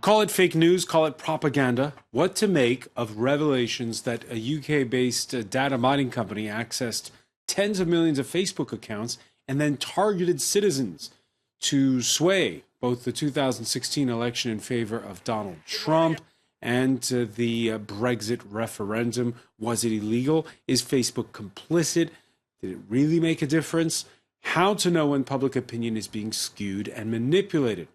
Call it fake news, call it propaganda. What to make of revelations that a UK-based data mining company accessed tens of millions of Facebook accounts and then targeted citizens to sway both the 2016 election in favor of Donald Trump and the Brexit referendum. Was it illegal? Is Facebook complicit? Did it really make a difference? How to know when public opinion is being skewed and manipulated.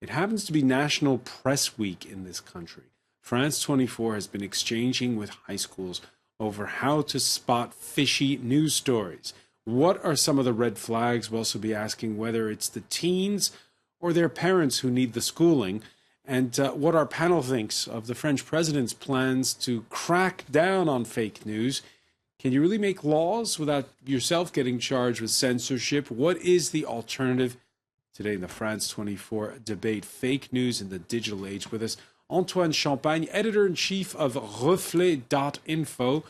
It happens to be National Press Week in this country. France 24 has been exchanging with high schools over how to spot fishy news stories. What are some of the red flags? We'll also be asking whether it's the teens or their parents who need the schooling, and what our panel thinks of the French president's plans to crack down on fake news. Can you really make laws without yourself getting charged with censorship? What is the alternative? Today in the France 24 debate, fake news in the digital age. With us, Antoine Champagne, editor-in-chief of Reflet.info.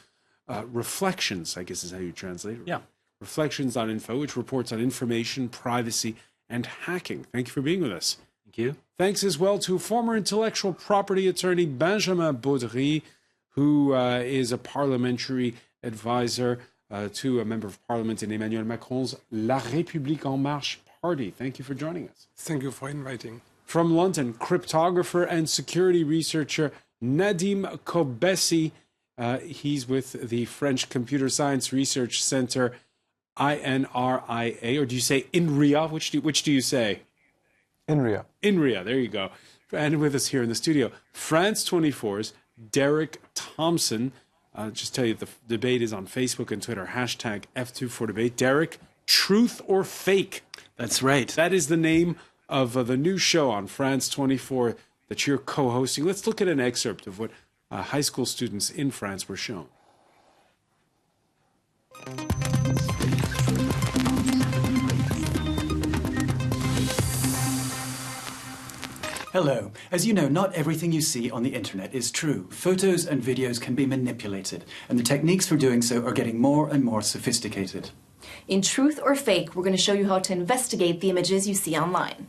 Reflections, I guess is how you translate it. Yeah. Reflections.info, which reports on information, privacy, and hacking. Thank you for being with us. Thank you. Thanks as well to former intellectual property attorney Benjamin Baudry, who is a parliamentary advisor to a member of parliament in Emmanuel Macron's La République En Marche party. Thank you for joining us. Thank you for inviting. From London, cryptographer and security researcher Nadim Kobesi. He's with the French Computer Science Research Center, INRIA, or do you say INRIA? Which do you say? INRIA. INRIA, there you go. And with us here in the studio, France 24's Derek Thompson. Just tell you, the debate is on Facebook and Twitter, hashtag F24debate. Derek, truth or fake? That's right. That is the name of the new show on France 24 that you're co-hosting. Let's look at an excerpt of what high school students in France were shown. Hello. As you know, not everything you see on the internet is true. Photos and videos can be manipulated, and the techniques for doing so are getting more and more sophisticated. In Truth or Fake, we're going to show you how to investigate the images you see online.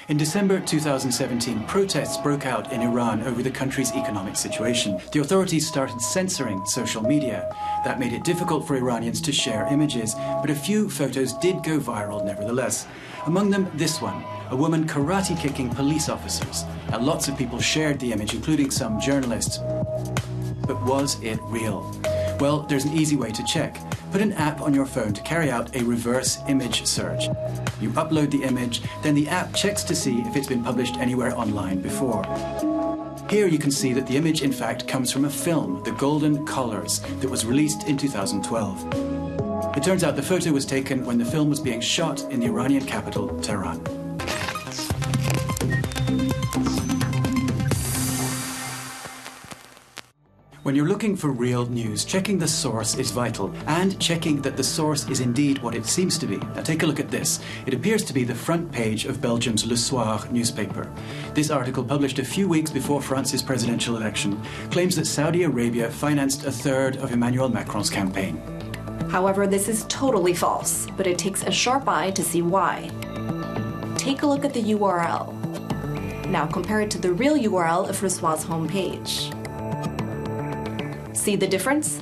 In December 2017, protests broke out in Iran over the country's economic situation. The authorities started censoring social media. That made it difficult for Iranians to share images, but a few photos did go viral nevertheless. Among them, this one, a woman karate-kicking police officers. And lots of people shared the image, including some journalists. But was it real? Well, there's an easy way to check. Put an app on your phone to carry out a reverse image search. You upload the image, then the app checks to see if it's been published anywhere online before. Here you can see that the image in fact comes from a film, The Golden Collars, that was released in 2012. It turns out the photo was taken when the film was being shot in the Iranian capital, Tehran. When you're looking for real news, checking the source is vital, and checking that the source is indeed what it seems to be. Now take a look at this. It appears to be the front page of Belgium's Le Soir newspaper. This article, published a few weeks before France's presidential election, claims that Saudi Arabia financed a third of Emmanuel Macron's campaign. However, this is totally false, but it takes a sharp eye to see why. Take a look at the URL. Now compare it to the real URL of Le Soir's homepage. See the difference?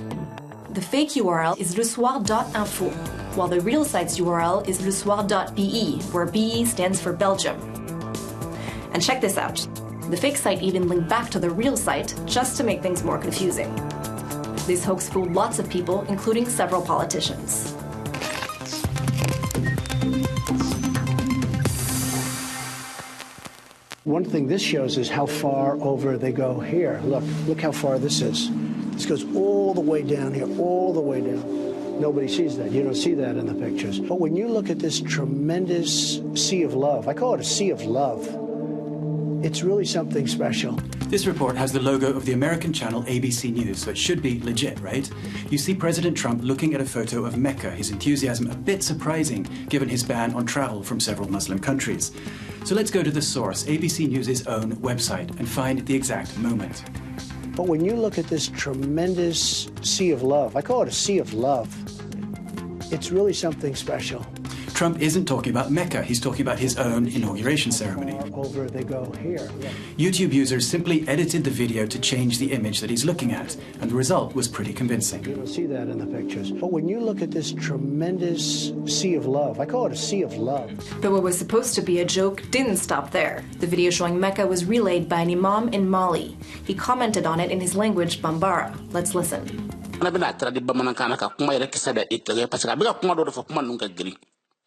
The fake URL is lesoir.info, while the real site's URL is lesoir.be, where BE stands for Belgium. And check this out. The fake site even linked back to the real site just to make things more confusing. This hoax fooled lots of people, including several politicians. One thing this shows is how far over they go here. Look how far this is. This goes all the way down here, all the way down. Nobody sees that. You don't see that in the pictures. But when you look at this tremendous sea of love, I call it a sea of love, it's really something special. This report has the logo of the American channel ABC News, so it should be legit, right? You see President Trump looking at a photo of Mecca, his enthusiasm a bit surprising given his ban on travel from several Muslim countries. So let's go to the source, ABC News' own website, and find the exact moment. But when you look at this tremendous sea of love, I call it a sea of love, it's really something special. Trump isn't talking about Mecca, he's talking about his own inauguration ceremony. Over they go here. YouTube users simply edited the video to change the image that he's looking at, and the result was pretty convincing. You don't see that in the pictures. But when you look at this tremendous sea of love, I call it a sea of love. But what was supposed to be a joke didn't stop there. The video showing Mecca was relayed by an imam in Mali. He commented on it in his language, Bambara. Let's listen.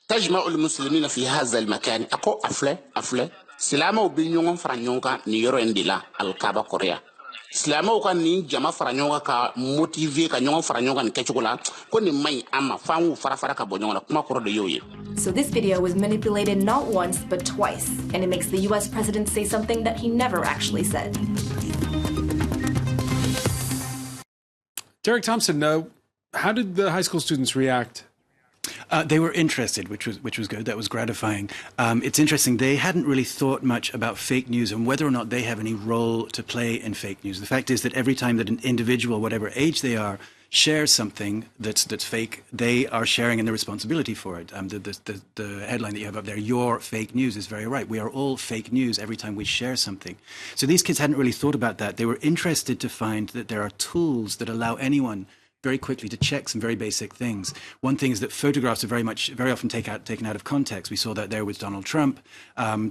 تجمع المسلمين في هذا المكان أكو أفله سلامة وبينيون فرانيونغا نيرو إنديلا الكابا كوريا سلامة وكان نين جما فرانيونغا كموتيفي كنيون فرانيونغا نكشوكولا كوني ماي أما فانو فرافرا كبونيونغا كما كورو ديوي. So this video was manipulated not once but twice, and it makes the US president say something that he never actually said. Derek Thompson, how did the high school students react? They were interested, which was good. That was gratifying. It's interesting. They hadn't really thought much about fake news and whether or not they have any role to play in fake news. The fact is that every time that an individual, whatever age they are, shares something that's fake, they are sharing in the responsibility for it. The headline that you have up there, "Your fake news," is very right. We are all fake news every time we share something. So these kids hadn't really thought about that. They were interested to find that there are tools that allow anyone very quickly to check some very basic things. One thing is that photographs are very often taken out of context. We saw that there with Donald Trump.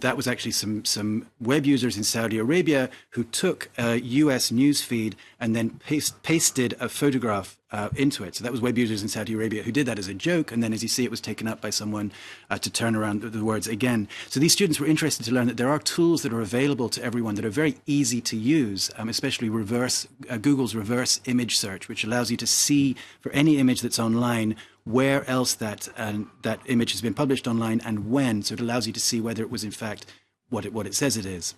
That was actually some web users in Saudi Arabia who took a US news feed and then pasted a photograph into it. So that was web users in Saudi Arabia who did that as a joke, and then as you see, it was taken up by someone to turn around the words again. So these students were interested to learn that there are tools that are available to everyone that are very easy to use, especially Google's reverse image search, which allows you to see for any image that's online where else that image has been published online and when. So it allows you to see whether it was in fact what it says it is.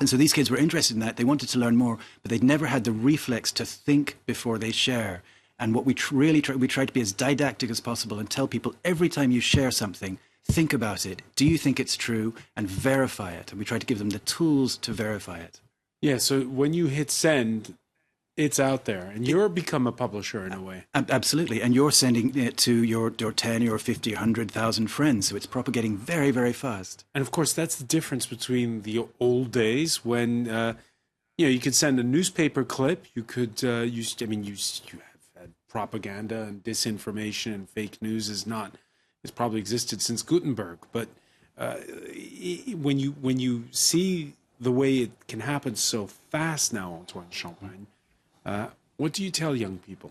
And so these kids were interested in that. They wanted to learn more, but they'd never had the reflex to think before they share. And what we tried to be as didactic as possible and tell people every time you share something, think about it. Do you think it's true? And verify it. And we tried to give them the tools to verify it. Yeah, so when you hit send, it's out there, and you're become a publisher in a way. Absolutely, and you're sending it to your 10 or 50 or 100,000 friends, so it's propagating very, very fast. And of course, that's the difference between the old days when you could send a newspaper clip. You could you have had propaganda and disinformation and fake news it's probably existed since Gutenberg. But when you see the way it can happen so fast now, Antoine Champagne. What do you tell young people?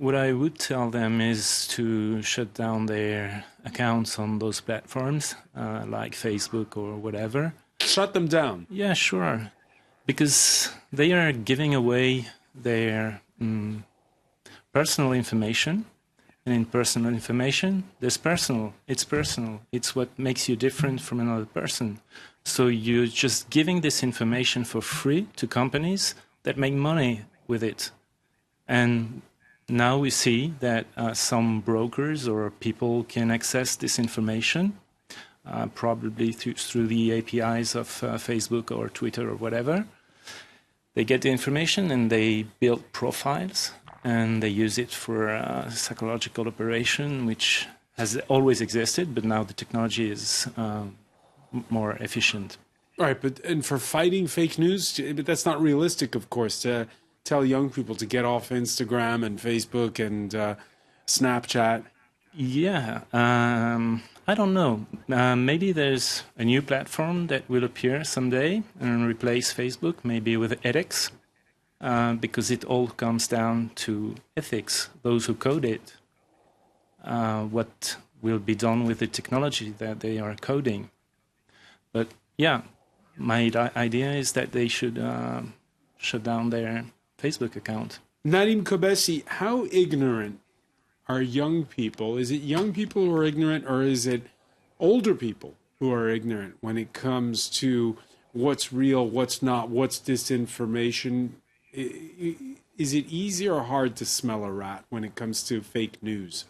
What I would tell them is to shut down their accounts on those platforms, like Facebook or whatever. Shut them down? Yeah, sure. Because they are giving away their personal information. And in personal information, there's personal. It's personal. It's what makes you different from another person. So you're just giving this information for free to companies that make money with it. And now we see that some brokers or people can access this information, probably through the APIs of Facebook or Twitter or whatever. They get the information and they build profiles and they use it for a psychological operation, which has always existed, but now the technology is more efficient. Right, and for fighting fake news, but that's not realistic, of course, to tell young people to get off Instagram and Facebook and Snapchat. Yeah, I don't know. Maybe there's a new platform that will appear someday and replace Facebook, maybe with ethics, because it all comes down to ethics, those who code it. What will be done with the technology that they are coding. But yeah, my idea is that they should shut down their Facebook account. Nadim Kobesi, how ignorant are young people? Is it young people who are ignorant, or is it older people who are ignorant when it comes to what's real, what's not, what's disinformation? Is it easy or hard to smell a rat when it comes to fake news?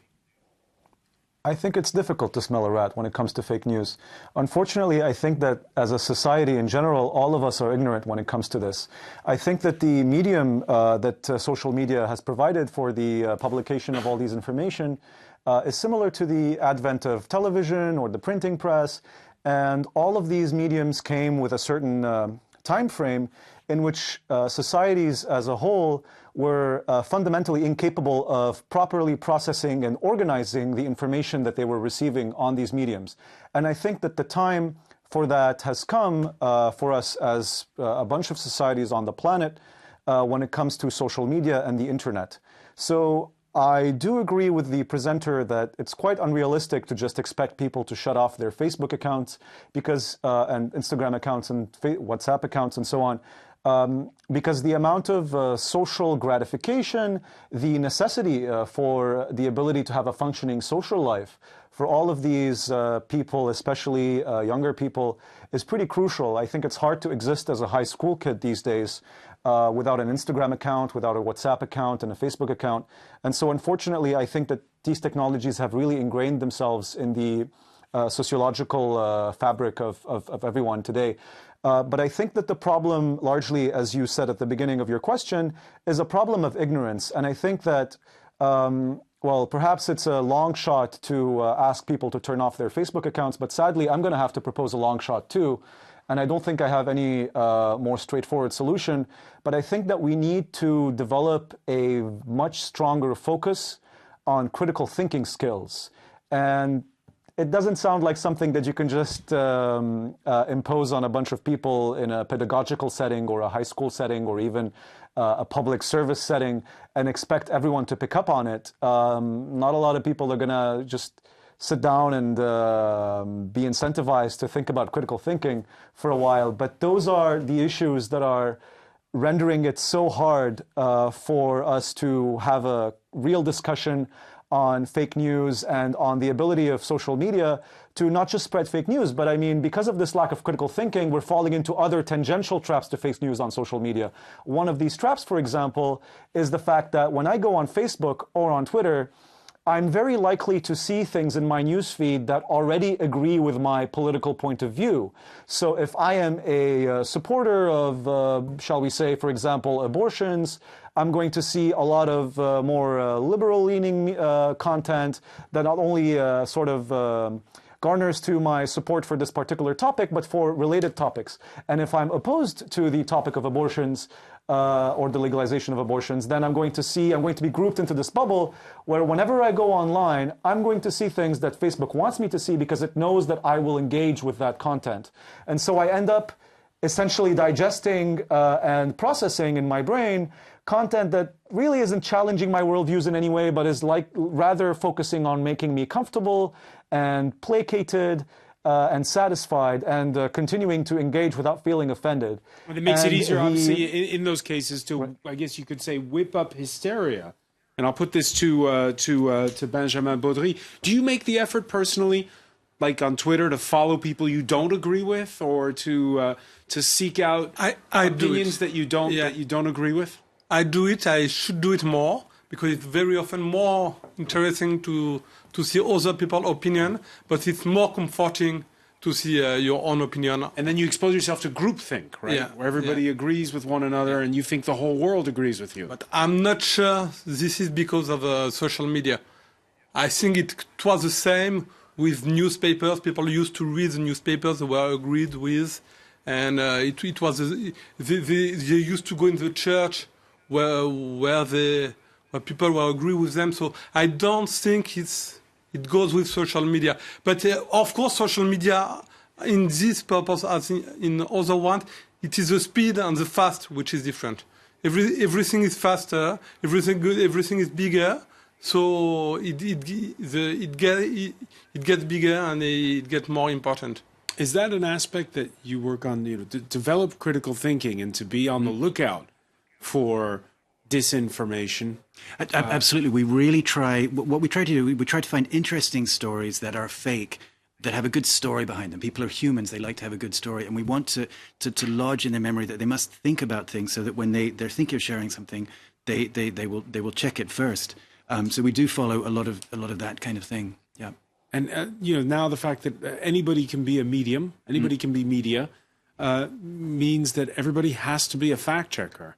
I think it's difficult to smell a rat when it comes to fake news. Unfortunately, I think that as a society in general, all of us are ignorant when it comes to this. I think that the medium that social media has provided for the publication of all these information is similar to the advent of television or the printing press. And all of these mediums came with a certain time frame in which societies as a whole were fundamentally incapable of properly processing and organizing the information that they were receiving on these mediums. And I think that the time for that has come for us as a bunch of societies on the planet when it comes to social media and the internet. So I do agree with the presenter that it's quite unrealistic to just expect people to shut off their Facebook accounts because and Instagram accounts and WhatsApp accounts and so on. Because the amount of social gratification, the necessity for the ability to have a functioning social life for all of these people, especially younger people, is pretty crucial. I think it's hard to exist as a high school kid these days without an Instagram account, without a WhatsApp account and a Facebook account. And so unfortunately, I think that these technologies have really ingrained themselves in the sociological fabric of everyone today. But I think that the problem largely, as you said at the beginning of your question, is a problem of ignorance. And I think that, well, perhaps it's a long shot to ask people to turn off their Facebook accounts, but sadly, I'm going to have to propose a long shot too. And I don't think I have any more straightforward solution, but I think that we need to develop a much stronger focus on critical thinking skills. And it doesn't sound like something that you can just impose on a bunch of people in a pedagogical setting or a high school setting or even a public service setting and expect everyone to pick up on it. Not a lot of people are going to just sit down and be incentivized to think about critical thinking for a while. But those are the issues that are rendering it so hard for us to have a real discussion on fake news and on the ability of social media to not just spread fake news, but I mean, because of this lack of critical thinking, we're falling into other tangential traps to fake news on social media. One of these traps, for example, is the fact that when I go on Facebook or on Twitter, I'm very likely to see things in my newsfeed that already agree with my political point of view. So if I am a supporter of, shall we say, for example, abortions, I'm going to see a lot of more liberal-leaning content that not only sort of garners to my support for this particular topic, but for related topics. And if I'm opposed to the topic of abortions or the legalization of abortions, then I'm going to be grouped into this bubble where whenever I go online, I'm going to see things that Facebook wants me to see because it knows that I will engage with that content. And so I end up essentially digesting and processing in my brain content that really isn't challenging my worldviews in any way, but is like rather focusing on making me comfortable and placated and satisfied and continuing to engage without feeling offended. And it makes it easier, obviously, in those cases to, I guess you could say, whip up hysteria. And I'll put this to Benjamin Baudry. Do you make the effort personally, like on Twitter, to follow people you don't agree with, or to seek out opinions that you don't agree with? I do it. I should do it more because it's very often more interesting to see other people's opinion, but it's more comforting to see your own opinion. And then you expose yourself to groupthink, right? Yeah, where everybody agrees with one another and you think the whole world agrees with you. But I'm not sure this is because of social media. I think it was the same with newspapers. People used to read the newspapers they were agreed with, and it was they used to go in the church where people will agree with them. So I don't think it goes with social media. But of course, social media, in this purpose, as in other ones, it is the speed and the fast which is different. Everything is faster. Everything is bigger. So it gets bigger and it gets more important. Is that an aspect that you work on? To develop critical thinking and to be on the lookout for disinformation? Absolutely. We really try. What we try to do, we try to find interesting stories that are fake, that have a good story behind them. People are humans; they like to have a good story, and we want to lodge in their memory that they must think about things, so that when they're thinking of sharing something, they will check it first. So we do follow a lot of that kind of thing. Yeah. And now the fact that anybody can be a medium, anybody can be media, means that everybody has to be a fact checker.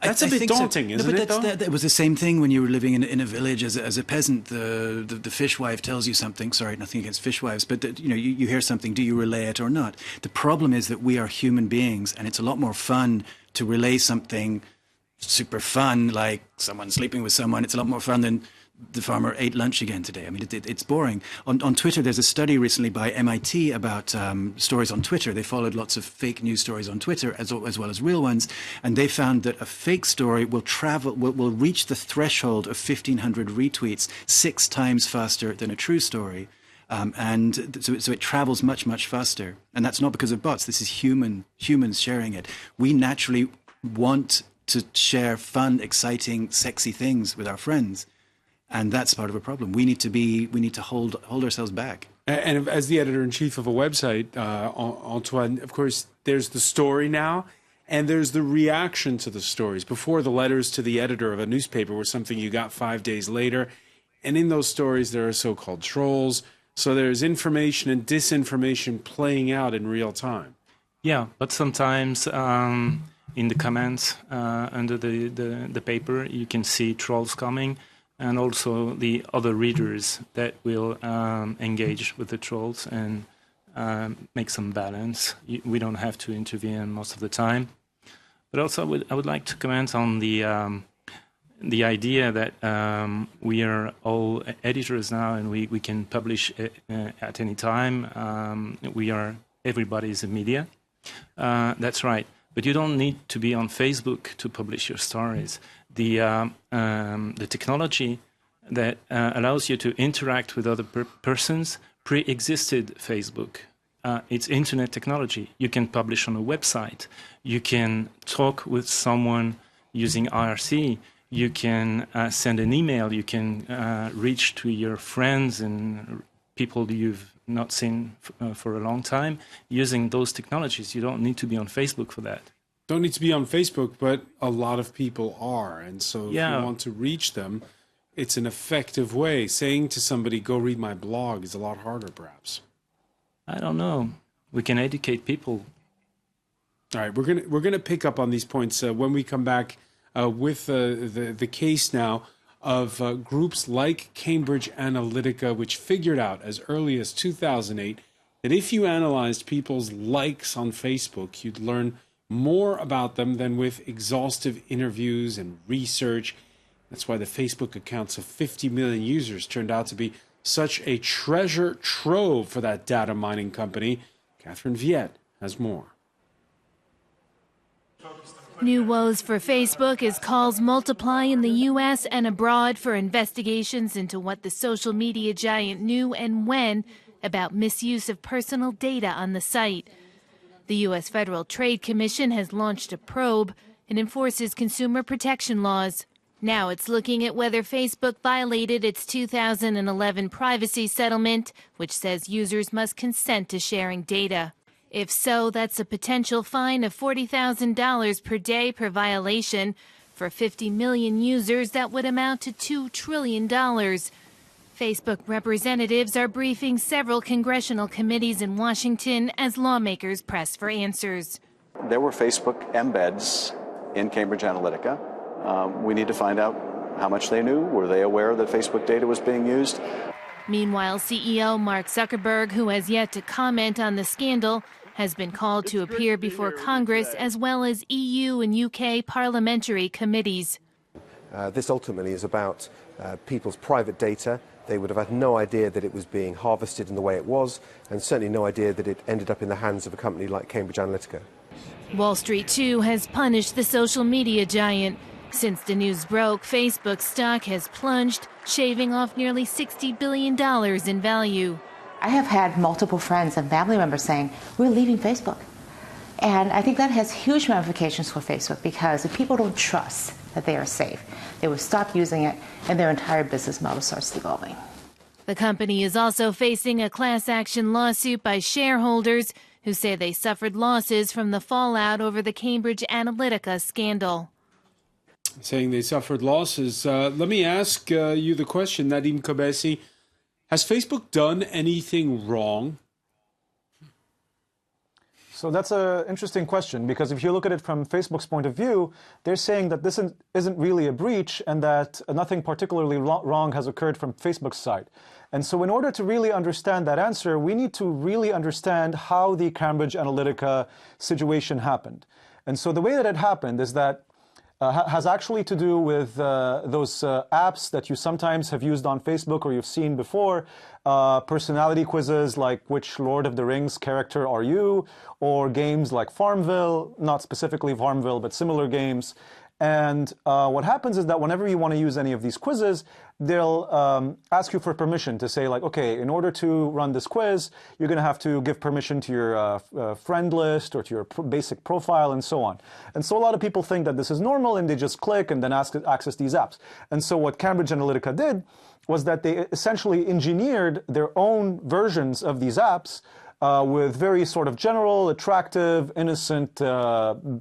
That's a bit daunting, isn't it, though? That was the same thing when you were living in a village as a peasant. The fishwife tells you something. Sorry, nothing against fishwives, but you hear something. Do you relay it or not? The problem is that we are human beings, and it's a lot more fun to relay something super fun, like someone sleeping with someone. It's a lot more fun than the farmer ate lunch again today. I mean, it's boring. On Twitter, there's a study recently by MIT about stories on Twitter. They followed lots of fake news stories on Twitter as well as real ones, and they found that a fake story will reach the threshold of 1,500 retweets 6 times faster than a true story. And so it travels much, much faster. And that's not because of bots. This is humans sharing it. We naturally want to share fun, exciting, sexy things with our friends. And that's part of a problem. We need to hold ourselves back. And as the editor-in-chief of a website, Antoine, of course, there's the story now, and there's the reaction to the stories. Before, the letters to the editor of a newspaper were something you got 5 days later. And in those stories, there are so-called trolls. So there's information and disinformation playing out in real time. Yeah, but sometimes in the comments under the paper, you can see trolls coming, and also the other readers that will engage with the trolls and make some balance. We don't have to intervene most of the time. But also, I would like to comment on the idea that we are all editors now, and we can publish at any time. Everybody is a media. That's right. But you don't need to be on Facebook to publish your stories. The technology that allows you to interact with other persons pre-existed Facebook. It's internet technology. You can publish on a website. You can talk with someone using IRC. You can send an email. You can reach to your friends and people you've not seen for a long time using those technologies. You don't need to be on Facebook for that. Don't need to be on Facebook, but a lot of people are. And so if you want to reach them, it's an effective way. Saying to somebody, go read my blog, is a lot harder, perhaps. I don't know. We can educate people. All right, we're gonna pick up on these points when we come back with the case now of groups like Cambridge Analytica, which figured out as early as 2008 that if you analyzed people's likes on Facebook, you'd learn more about them than with exhaustive interviews and research. That's why the Facebook accounts of 50 million users turned out to be such a treasure trove for that data mining company. Catherine Viette has more. New woes for Facebook as calls multiply in the U.S. and abroad for investigations into what the social media giant knew and when about misuse of personal data on the site. The U.S. Federal Trade Commission has launched a probe and enforces consumer protection laws. Now it's looking at whether Facebook violated its 2011 privacy settlement, which says users must consent to sharing data. If so, that's a potential fine of $40,000 per day per violation. For 50 million users, that would amount to $2 trillion. Facebook representatives are briefing several congressional committees in Washington as lawmakers press for answers. There were Facebook embeds in Cambridge Analytica. We need to find out how much they knew. Were they aware that Facebook data was being used? Meanwhile, CEO Mark Zuckerberg, who has yet to comment on the scandal, has been called to appear before Congress as well as EU and UK parliamentary committees. This ultimately is about people's private data. They would have had no idea that it was being harvested in the way it was, and certainly no idea that it ended up in the hands of a company like Cambridge Analytica. Wall Street, too, has punished the social media giant. Since the news broke, Facebook's stock has plunged, shaving off nearly $60 billion in value. I have had multiple friends and family members saying, we're leaving Facebook. And I think that has huge ramifications for Facebook, because if people don't trust that they are safe, they will stop using it and their entire business model starts devolving. The company is also facing a class action lawsuit by shareholders who say they suffered losses from the fallout over the Cambridge Analytica scandal. Saying they suffered losses. Let me ask you the question, Nadim Kobesi. Has Facebook done anything wrong? So that's an interesting question, because if you look at it from Facebook's point of view, they're saying that this isn't really a breach and that nothing particularly wrong has occurred from Facebook's side. And so in order to really understand that answer, we need to really understand how the Cambridge Analytica situation happened. And so the way that it happened is that has actually to do with those apps that you sometimes have used on Facebook or you've seen before, personality quizzes like which Lord of the Rings character are you, or games like Farmville, not specifically Farmville, but similar games. And what happens is that whenever you want to use any of these quizzes, they'll ask you for permission to say like, okay, in order to run this quiz, you're going to have to give permission to your friend list or to your basic profile and so on. And so a lot of people think that this is normal and they just click and then access these apps. And so what Cambridge Analytica did was that they essentially engineered their own versions of these apps with very sort of general, attractive, innocent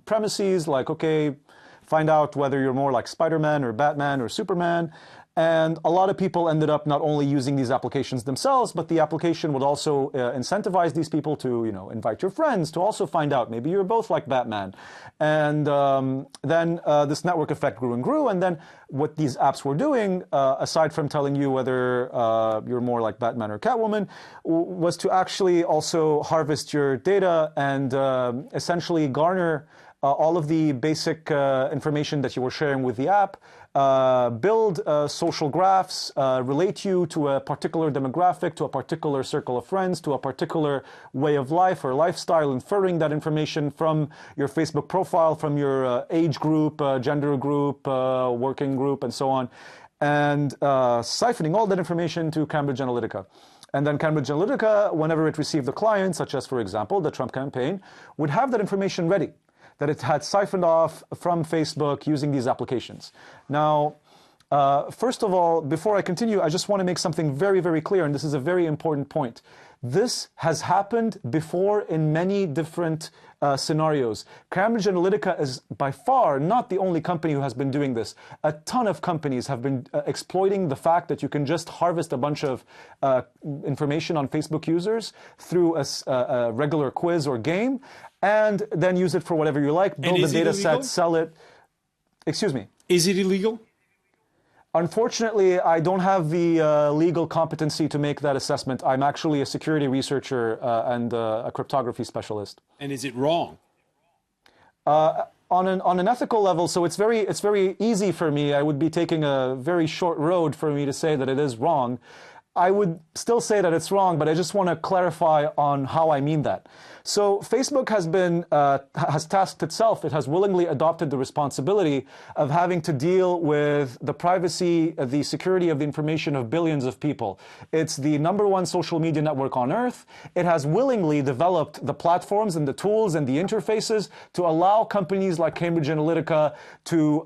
premises like, okay, find out whether you're more like Spider-Man or Batman or Superman. And a lot of people ended up not only using these applications themselves, but the application would also incentivize these people to, you know, invite your friends to also find out maybe you're both like Batman. And then this network effect grew and grew. And then what these apps were doing, aside from telling you whether you're more like Batman or Catwoman, was to actually also harvest your data and essentially garner all of the basic information that you were sharing with the app, build social graphs, relate you to a particular demographic, to a particular circle of friends, to a particular way of life or lifestyle, inferring that information from your Facebook profile, from your age group, gender group, working group, and so on, and siphoning all that information to Cambridge Analytica. And then Cambridge Analytica, whenever it received a client, such as, for example, the Trump campaign, would have that information ready, that it had siphoned off from Facebook using these applications. Now, first of all, before I continue, I just want to make something very, very clear, and this is a very important point. This has happened before in many different scenarios. Cambridge Analytica is by far not the only company who has been doing this. A ton of companies have been exploiting the fact that you can just harvest a bunch of information on Facebook users through a regular quiz or game, and then use it for whatever you like, build the data set, sell it. Excuse me. Is it illegal? Unfortunately, I don't have the legal competency to make that assessment. I'm actually a security researcher and a cryptography specialist. And is it wrong? On an ethical level, so it's very easy for me. I would be taking a very short road for me to say that it is wrong. I would still say that it's wrong, but I just want to clarify on how I mean that. So Facebook has tasked itself, it has willingly adopted the responsibility of having to deal with the privacy, the security of the information of billions of people. It's the #1 social media network on earth. It has willingly developed the platforms and the tools and the interfaces to allow companies like Cambridge Analytica to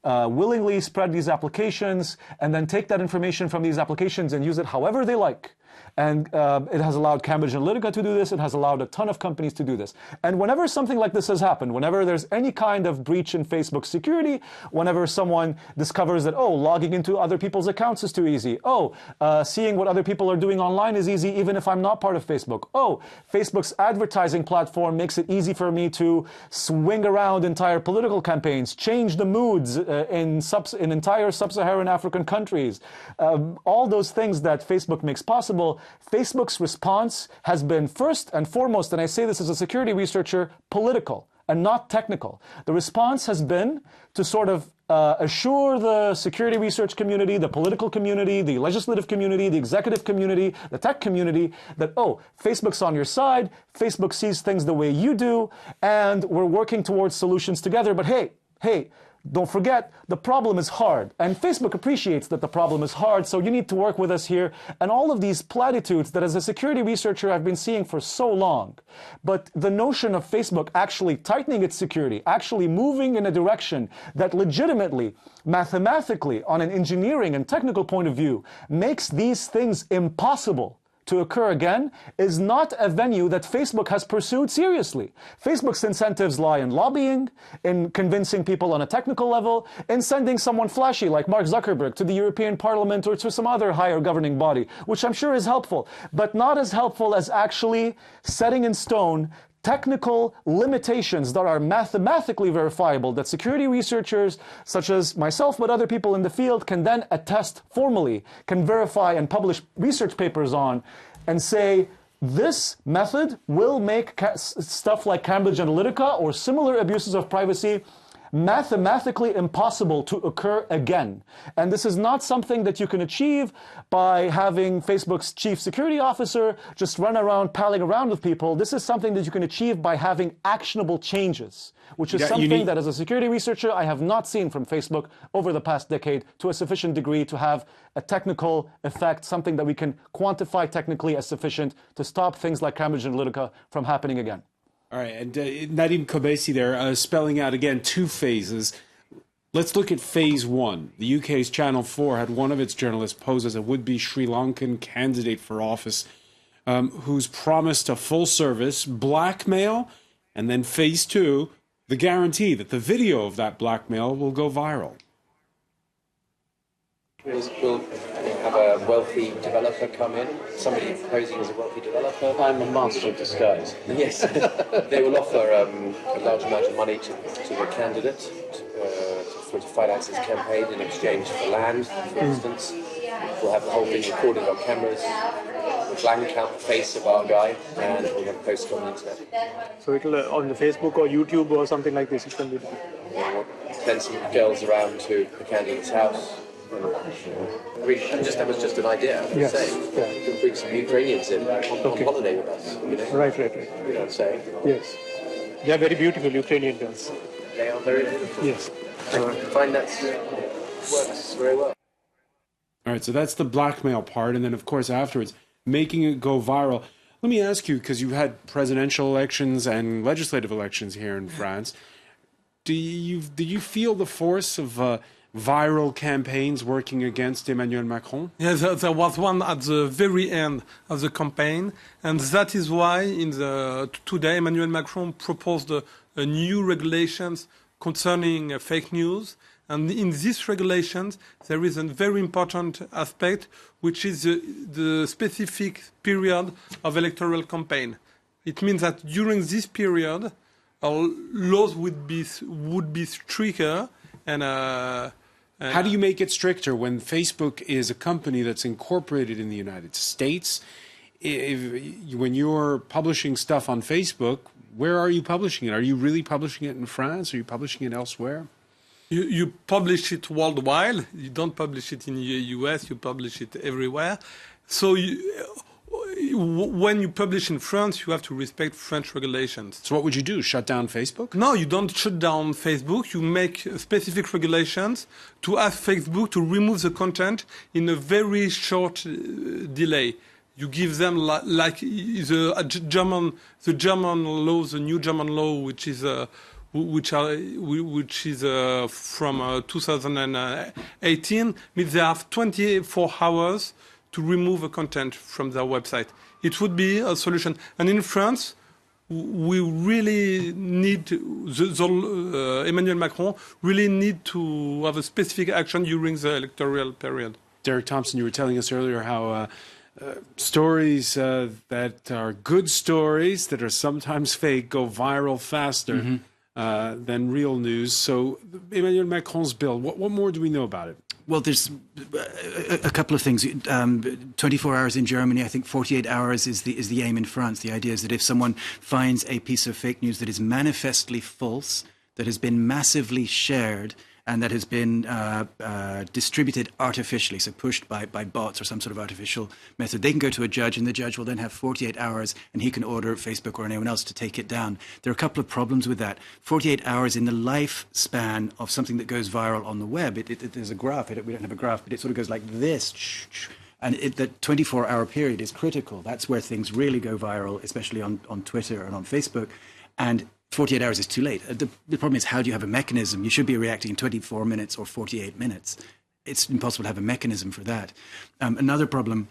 willingly spread these applications and then take that information from these applications and use it however they like. And it has allowed Cambridge Analytica to do this. It has allowed a ton of companies to do this. And whenever something like this has happened, whenever there's any kind of breach in Facebook security, whenever someone discovers that, oh, logging into other people's accounts is too easy. Oh, seeing what other people are doing online is easy even if I'm not part of Facebook. Oh, Facebook's advertising platform makes it easy for me to swing around entire political campaigns, change the moods in entire sub-Saharan African countries. All those things that Facebook makes possible, Facebook's response has been first and foremost, and I say this as a security researcher, political and not technical. The response has been to sort of assure the security research community, the political community, the legislative community, the executive community, the tech community, that, oh, Facebook's on your side, Facebook sees things the way you do, and we're working towards solutions together. But hey, don't forget, the problem is hard. And Facebook appreciates that the problem is hard, so you need to work with us here. And all of these platitudes that as a security researcher I've been seeing for so long. But the notion of Facebook actually tightening its security, actually moving in a direction that legitimately, mathematically, on an engineering and technical point of view, makes these things impossible to occur again, is not a venue that Facebook has pursued seriously. Facebook's incentives lie in lobbying, in convincing people on a technical level, in sending someone flashy like Mark Zuckerberg to the European Parliament or to some other higher governing body, which I'm sure is helpful, but not as helpful as actually setting in stone technical limitations that are mathematically verifiable, that security researchers such as myself but other people in the field can then attest formally, can verify and publish research papers on, and say this method will make stuff like Cambridge Analytica or similar abuses of privacy mathematically impossible to occur again. And this is not something that you can achieve by having Facebook's chief security officer just run around palling around with people. This is something that you can achieve by having actionable changes, which is something that as a security researcher I have not seen from Facebook over the past decade to a sufficient degree to have a technical effect, something that we can quantify technically as sufficient to stop things like Cambridge Analytica from happening again. All right, and Nadim Kobesi there, spelling out again 2 phases. Let's look at phase 1. The UK's Channel 4 had one of its journalists pose as a would-be Sri Lankan candidate for office who's promised a full service, blackmail, and then phase 2, the guarantee that the video of that blackmail will go viral. We'll have a wealthy developer come in, somebody posing as a wealthy developer. I'm a master of disguise. Yes. They will offer a large amount of money to the candidate to finance his campaign in exchange for land, for instance. We'll have the whole thing recorded on cameras, blank out the face of our guy, and we'll have posted on the internet. So it'll on the Facebook or YouTube or something like this, it can be done. We'll send some girls around to the candidate's house. That was just an idea. Yes. You can bring some Ukrainians in on holiday with us. You know? Right. You know what I'm saying? Yes. They are very beautiful Ukrainian girls. They are very beautiful. Yes. I find that works very well. All right, so that's the blackmail part, and then of course afterwards, making it go viral. Let me ask you, because you've had presidential elections and legislative elections here in France, do you feel the force of viral campaigns working against Emmanuel Macron? Yes, there was one at the very end of the campaign, and that is why today Emmanuel Macron proposed a new regulations concerning fake news. And in these regulations, there is a very important aspect, which is the specific period of electoral campaign. It means that during this period, laws would be stricter and. How do you make it stricter when Facebook is a company that's incorporated in the United States? When you're publishing stuff on Facebook, where are you publishing it? Are you really publishing it in France? Are you publishing it elsewhere? You publish it worldwide. You don't publish it in the US. You publish it everywhere. So when you publish in France, you have to respect French regulations. So what would you do? Shut down Facebook? No, you don't shut down Facebook. You make specific regulations to ask Facebook to remove the content in a very short delay. You give them like the German law, the new German law, which is from 2018, means they have 24 hours to remove a content from their website. It would be a solution. And in France, we really need Emmanuel Macron really need to have a specific action during the electoral period. Derek Thompson, you were telling us earlier how stories that are good stories that are sometimes fake go viral faster than real news. So Emmanuel Macron's bill, what more do we know about it? Well, there's a couple of things. 24 hours in Germany, I think 48 hours is the aim in France. The idea is that if someone finds a piece of fake news that is manifestly false, that has been massively shared, and that has been distributed artificially, so pushed by bots or some sort of artificial method, they can go to a judge, and the judge will then have 48 hours, and he can order Facebook or anyone else to take it down. There are a couple of problems with that. 48 hours in the lifespan of something that goes viral on the web, there's a graph. We don't have a graph, but it sort of goes like this. And that 24-hour period is critical. That's where things really go viral, especially on Twitter and on Facebook. And 48 hours is too late. The problem is, how do you have a mechanism? You should be reacting in 24 minutes or 48 minutes. It's impossible to have a mechanism for that. Another problem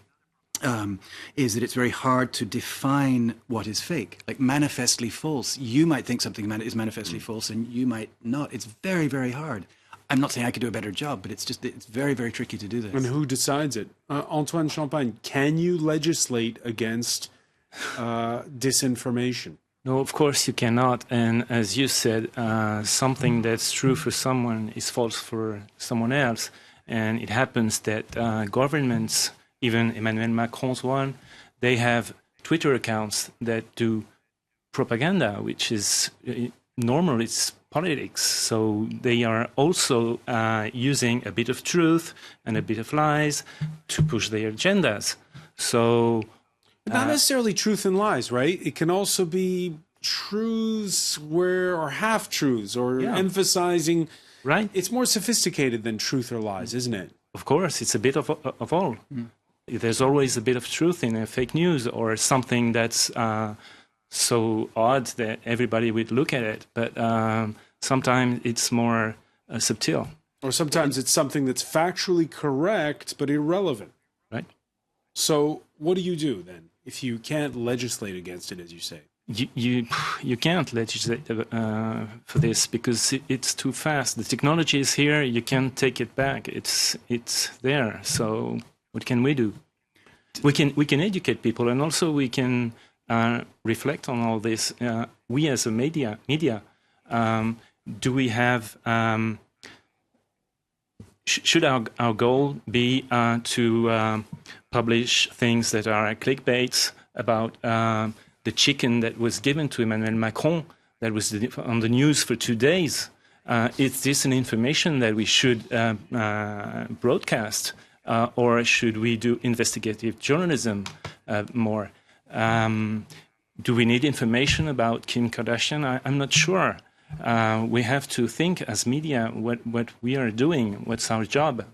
is that it's very hard to define what is fake. Like manifestly false. You might think something is manifestly false and you might not. It's very, very hard. I'm not saying I could do a better job, but it's very, very tricky to do this. And who decides it? Antoine Champagne, can you legislate against disinformation? No, of course you cannot. And as you said, something that's true for someone is false for someone else. And it happens that governments, even Emmanuel Macron's one, they have Twitter accounts that do propaganda, which is normal, it's politics. So they are also using a bit of truth and a bit of lies to push their agendas. So not necessarily truth and lies, right? It can also be truths or half-truths or emphasizing. Right. It's more sophisticated than truth or lies, isn't it? Of course, it's a bit of all. There's always a bit of truth in a fake news or something that's so odd that everybody would look at it. But sometimes it's more subtle. Or sometimes it's something that's factually correct but irrelevant. Right. So what do you do then if you can't legislate against it, as you say? You can't legislate for this because it's too fast. The technology is here. You can't take it back. It's there. So what can we do? We can educate people, and also we can reflect on all this. We as a media, do we have? Should our goal be to publish things that are clickbaits about the chicken that was given to Emmanuel Macron, that was on the news for 2 days? Is this an information that we should broadcast? Or should we do investigative journalism more? Do we need information about Kim Kardashian? I'm not sure. We have to think as media what we are doing, what's our job.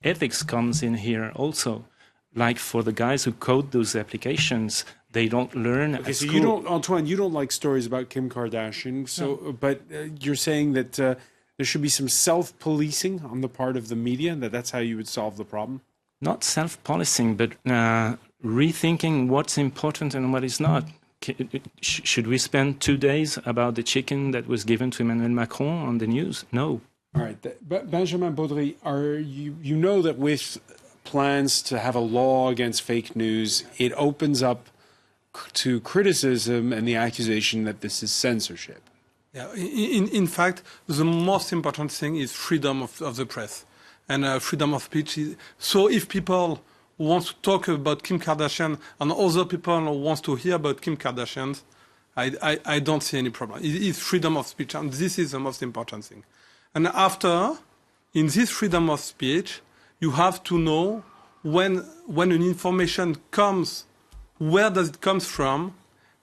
Ethics comes in here also. Like for the guys who code those applications, they don't learn at so school. you don't, Antoine, you don't like stories about Kim Kardashian. So, No. But you're saying that there should be some self-policing on the part of the media, that's how you would solve the problem? Not self-policing, but rethinking what's important and what is not. Should we spend 2 days about the chicken that was given to Emmanuel Macron on the news? No. All right. Benjamin Baudry, you know that with plans to have a law against fake news, it opens up to criticism and the accusation that this is censorship. Yeah, in fact, the most important thing is freedom of the press and freedom of speech. So if people want to talk about Kim Kardashian and other people want to hear about Kim Kardashian, I don't see any problem. It is freedom of speech, and this is the most important thing. And after, in this freedom of speech, you have to know when an information comes, where does it come from,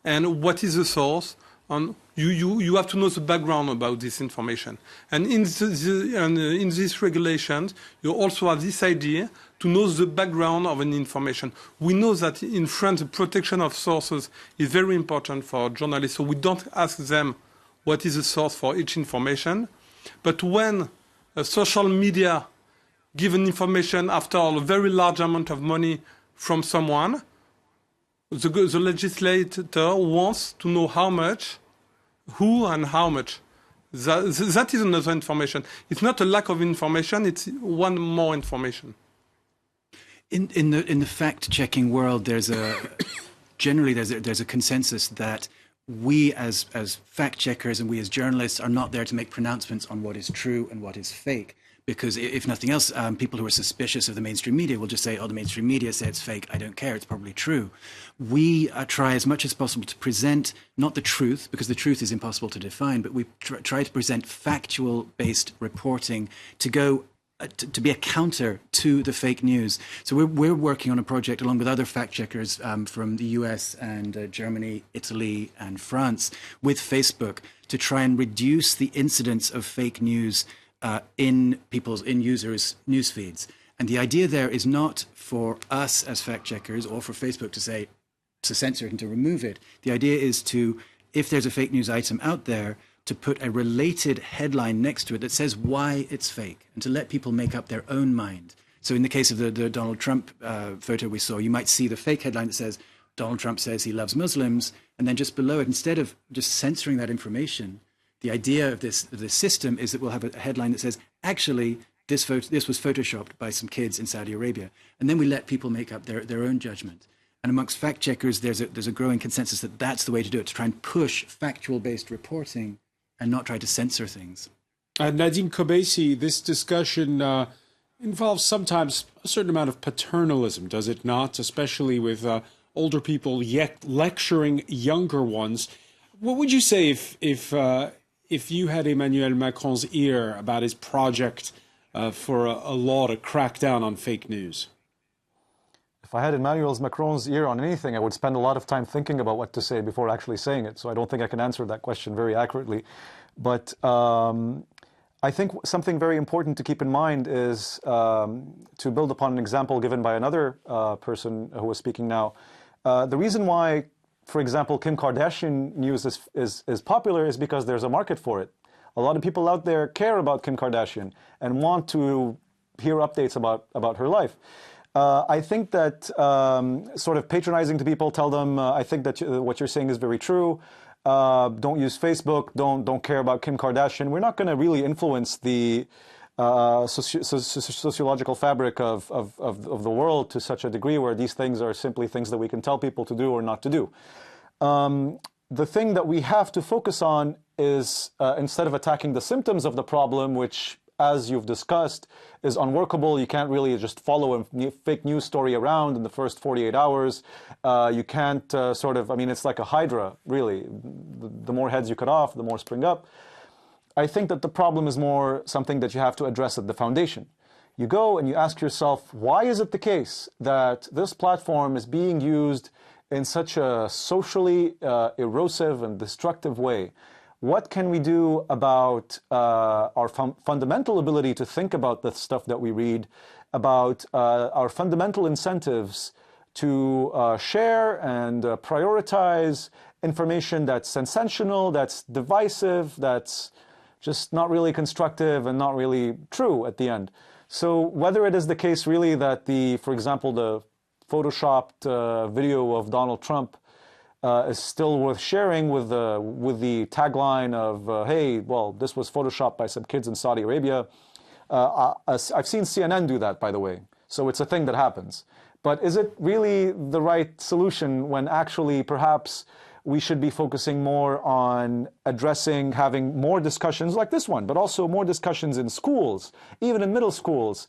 and what is the source. And you have to know the background about this information. And in these regulations, you also have this idea to know the background of an information. We know that in France, the protection of sources is very important for journalists, so we don't ask them what is the source for each information. But when social media give an information after a very large amount of money from someone, the legislator wants to know how much, who and how much. That is another information. It's not a lack of information, it's one more information. In the fact-checking world, there's a consensus that we as fact-checkers and we as journalists are not there to make pronouncements on what is true and what is fake. Because if nothing else, people who are suspicious of the mainstream media will just say, oh, the mainstream media say it's fake, I don't care, it's probably true. We try as much as possible to present, not the truth, because the truth is impossible to define, but we try to present factual-based reporting to go to be a counter to the fake news. So we're working on a project along with other fact-checkers from the US and Germany, Italy and France with Facebook to try and reduce the incidence of fake news in users' news feeds. And the idea there is not for us as fact-checkers or for Facebook to say, to censor it and to remove it. The idea is to, if there's a fake news item out there, to put a related headline next to it that says why it's fake and to let people make up their own mind. So in the case of the Donald Trump photo we saw, you might see the fake headline that says, Donald Trump says he loves Muslims, and then just below it, instead of just censoring that information, the idea of this system is that we'll have a headline that says, actually, this was photoshopped by some kids in Saudi Arabia. And then we let people make up their own judgment. And amongst fact checkers, there's a growing consensus that that's the way to do it, to try and push factual-based reporting and not try to censor things. Nadim Kobesi, this discussion involves sometimes a certain amount of paternalism, does it not? Especially with older people lecturing younger ones. What would you say if you had Emmanuel Macron's ear about his project for a law to crack down on fake news? If I had Emmanuel Macron's ear on anything, I would spend a lot of time thinking about what to say before actually saying it. So I don't think I can answer that question very accurately. But I think something very important to keep in mind is to build upon an example given by another person who was speaking now. The reason why, for example, Kim Kardashian news is popular is because there's a market for it. A lot of people out there care about Kim Kardashian and want to hear updates about her life. I think that sort of patronizing to people, tell them, I think that what you're saying is very true. Don't use Facebook. Don't care about Kim Kardashian. We're not going to really influence the sociological fabric of the world to such a degree where these things are simply things that we can tell people to do or not to do. The thing that we have to focus on is instead of attacking the symptoms of the problem, which, as you've discussed, is unworkable. You can't really just follow a fake news story around in the first 48 hours. You can't it's like a hydra, really. The more heads you cut off, the more spring up. I think that the problem is more something that you have to address at the foundation. You go and you ask yourself, why is it the case that this platform is being used in such a socially erosive and destructive way? What can we do about our fundamental ability to think about the stuff that we read, about our fundamental incentives to share and prioritize information that's sensational, that's divisive, that's just not really constructive and not really true at the end? So whether it is the case really that for example, the photoshopped video of Donald Trump is still worth sharing with the tagline of, hey, well, this was photoshopped by some kids in Saudi Arabia. I've seen CNN do that, by the way. So it's a thing that happens. But is it really the right solution when actually perhaps we should be focusing more on addressing, having more discussions like this one, but also more discussions in schools, even in middle schools,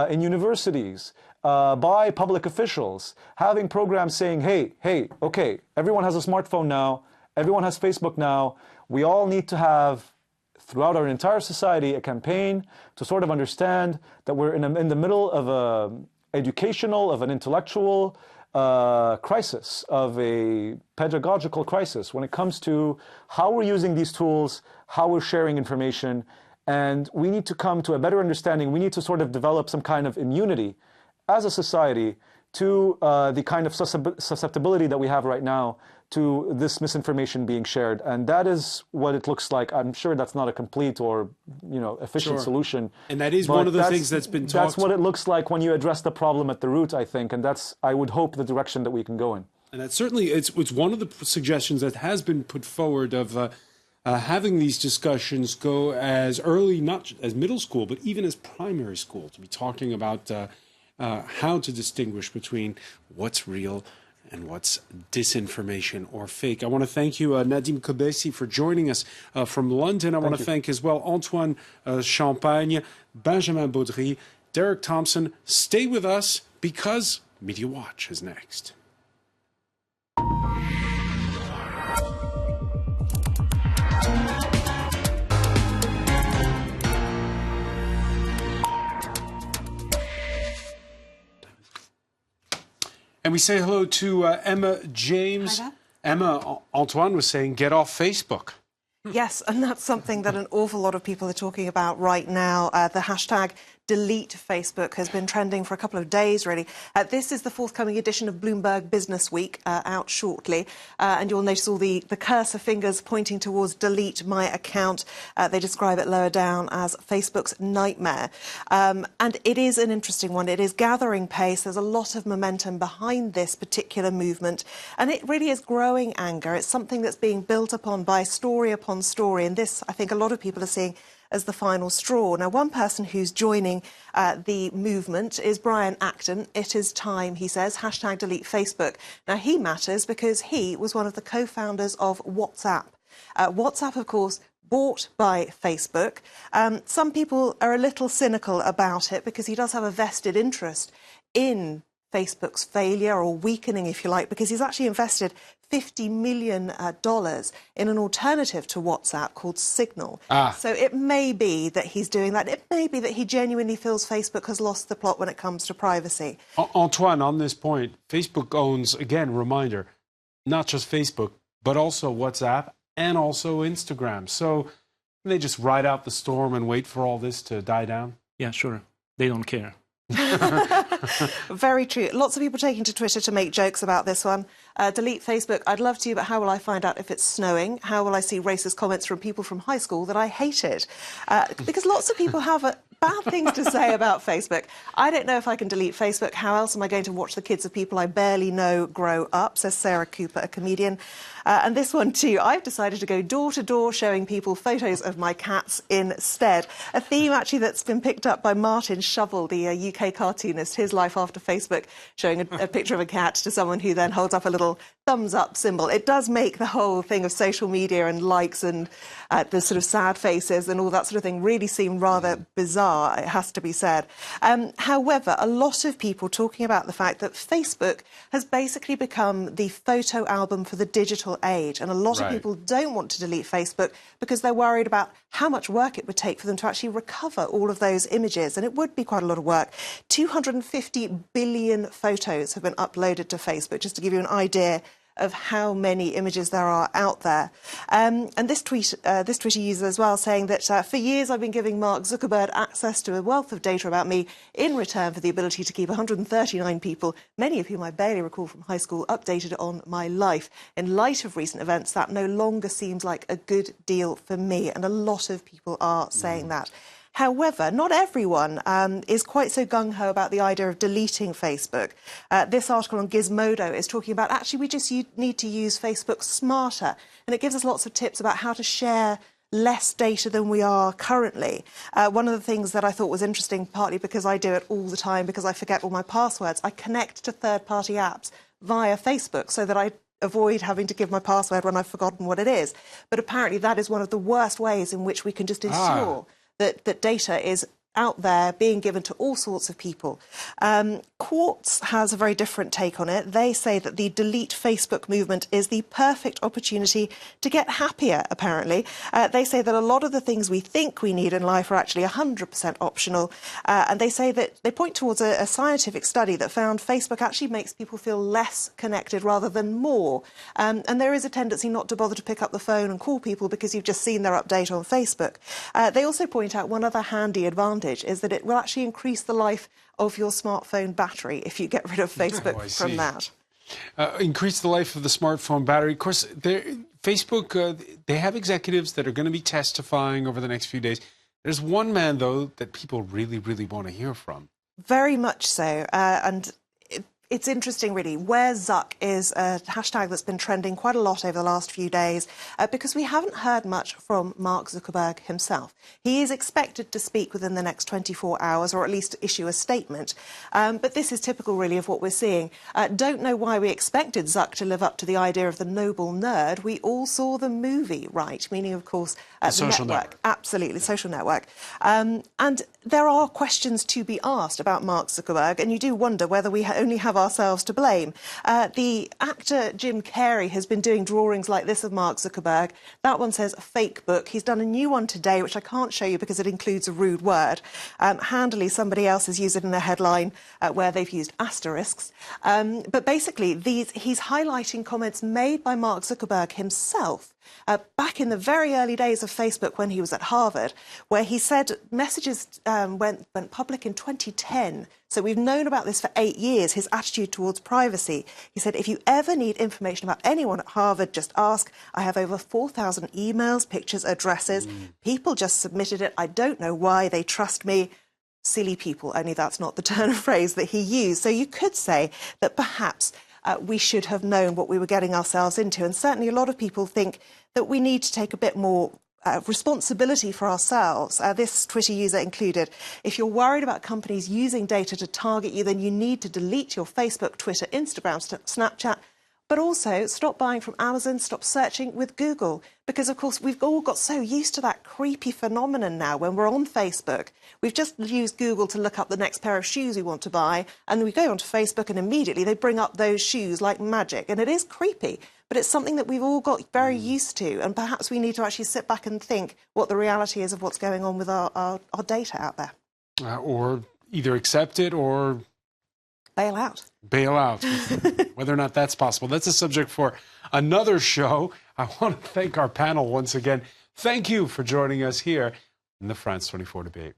in universities, by public officials, having programs saying, hey, okay, everyone has a smartphone now, everyone has Facebook now, we all need to have, throughout our entire society, a campaign to sort of understand that we're in the middle of an educational, of an intellectual crisis, of a pedagogical crisis when it comes to how we're using these tools, how we're sharing information, and we need to come to a better understanding. We need to sort of develop some kind of immunity as a society to the kind of susceptibility that we have right now to this misinformation being shared. And that is what it looks like. I'm sure that's not a complete or efficient solution. And that is one of the things that's been talked. That's what it looks like when you address the problem at the root, I think. And that's, I would hope, the direction that we can go in. And that's certainly, it's one of the suggestions that has been put forward of having these discussions go as early, not as middle school, but even as primary school, to be talking about how to distinguish between what's real and what's disinformation or fake. I want to thank you, Nadim Kobesi, for joining us from London. I want to thank as well Antoine Champagne, Benjamin Baudry, Derek Thompson. Stay with us because Media Watch is next. And we say hello to Emma James. Emma, Antoine was saying, get off Facebook. Yes, and that's something that an awful lot of people are talking about right now. The hashtag delete Facebook has been trending for a couple of days, really. This is the forthcoming edition of Bloomberg Business Week, out shortly. And you'll notice all the cursor fingers pointing towards delete my account. They describe it lower down as Facebook's nightmare. And it is an interesting one. It is gathering pace. There's a lot of momentum behind this particular movement. And it really is growing anger. It's something that's being built upon by story upon story. And this, I think a lot of people are seeing as the final straw. Now, one person who's joining the movement is Brian Acton. It is time, he says, hashtag delete Facebook. Now, he matters because he was one of the co-founders of WhatsApp. WhatsApp, of course, bought by Facebook. Some people are a little cynical about it because he does have a vested interest in Facebook's failure or weakening, if you like, because he's actually invested $50 million in an alternative to WhatsApp called Signal. So it may be that he's doing that. It may be that he genuinely feels Facebook has lost the plot when it comes to privacy. Antoine, on this point, Facebook owns, again, reminder, not just Facebook, but also WhatsApp and also Instagram. So they just ride out the storm and wait for all this to die down? Yeah, sure. They don't care. Very true. Lots of people taking to Twitter to make jokes about this one. Delete Facebook. I'd love to, but how will I find out if it's snowing? How will I see racist comments from people from high school that I hated? Because lots of people have bad things to say about Facebook. I don't know if I can delete Facebook. How else am I going to watch the kids of people I barely know grow up, says Sarah Cooper, a comedian. And this one too, I've decided to go door to door showing people photos of my cats instead. A theme actually that's been picked up by Martin Shovel, the UK cartoonist, his life after Facebook, showing a picture of a cat to someone who then holds up a little thumbs up symbol. It does make the whole thing of social media and likes and the sort of sad faces and all that sort of thing really seem rather bizarre, it has to be said. However, a lot of people talking about the fact that Facebook has basically become the photo album for the digital age, and a lot of people don't want to delete Facebook because they're worried about how much work it would take for them to actually recover all of those images, and it would be quite a lot of work. 250 billion photos have been uploaded to Facebook, just to give you an idea of how many images there are out there. And this Twitter user as well saying that for years I've been giving Mark Zuckerberg access to a wealth of data about me in return for the ability to keep 139 people, many of whom I barely recall from high school, updated on my life. In light of recent events, that no longer seems like a good deal for me, and a lot of people are saying that. However, not everyone is quite so gung-ho about the idea of deleting Facebook. This article on Gizmodo is talking about actually we just need to use Facebook smarter, and it gives us lots of tips about how to share less data than we are currently. One of the things that I thought was interesting, partly because I do it all the time because I forget all my passwords, I connect to third-party apps via Facebook so that I avoid having to give my password when I've forgotten what it is. But apparently that is one of the worst ways in which we can just ensure that data is out there being given to all sorts of people. Quartz has a very different take on it. They say that the delete Facebook movement is the perfect opportunity to get happier, apparently. They say that a lot of the things we think we need in life are actually 100% optional. And they say that they point towards a scientific study that found Facebook actually makes people feel less connected rather than more. And there is a tendency not to bother to pick up the phone and call people because you've just seen their update on Facebook. They also point out one other handy advantage is that it will actually increase the life of your smartphone battery if you get rid of Facebook from that. Increase the life of the smartphone battery. Of course, Facebook, they have executives that are going to be testifying over the next few days. There's one man, though, that people really, really want to hear from. Very much so. And it's interesting, really. Where Zuck is a hashtag that's been trending quite a lot over the last few days because we haven't heard much from Mark Zuckerberg himself. He is expected to speak within the next 24 hours or at least issue a statement. But this is typical, really, of what we're seeing. Don't know why we expected Zuck to live up to the idea of the noble nerd. We all saw the movie, right? Meaning, of course, the social network. Absolutely, social network. And there are questions to be asked about Mark Zuckerberg, and you do wonder whether we only have ourselves to blame. The actor Jim Carrey has been doing drawings like this of Mark Zuckerberg. That one says fake book. He's done a new one today, which I can't show you because it includes a rude word. Handily, somebody else has used it in a headline where they've used asterisks. But basically, he's highlighting comments made by Mark Zuckerberg himself back in the very early days of Facebook when he was at Harvard, where he said messages went public in 2010. So we've known about this for 8 years, his attitude towards privacy. He said, if you ever need information about anyone at Harvard, just ask. I have over 4,000 emails, pictures, addresses. People just submitted it. I don't know why. They trust me. Silly people, only that's not the turn of phrase that he used. So you could say that perhaps we should have known what we were getting ourselves into. And certainly a lot of people think that we need to take a bit more responsibility for ourselves, this Twitter user included. If you're worried about companies using data to target you, then you need to delete your Facebook, Twitter, Instagram, Snapchat, but also stop buying from Amazon, stop searching with Google. Because, of course, we've all got so used to that creepy phenomenon now when we're on Facebook. We've just used Google to look up the next pair of shoes we want to buy, and we go onto Facebook and immediately they bring up those shoes like magic. And it is creepy, but it's something that we've all got very used to, and perhaps we need to actually sit back and think what the reality is of what's going on with our data out there. Or either accept it or bail out. Bail out. Whether or not that's possible. That's a subject for another show. I want to thank our panel once again. Thank you for joining us here in the France 24 debate.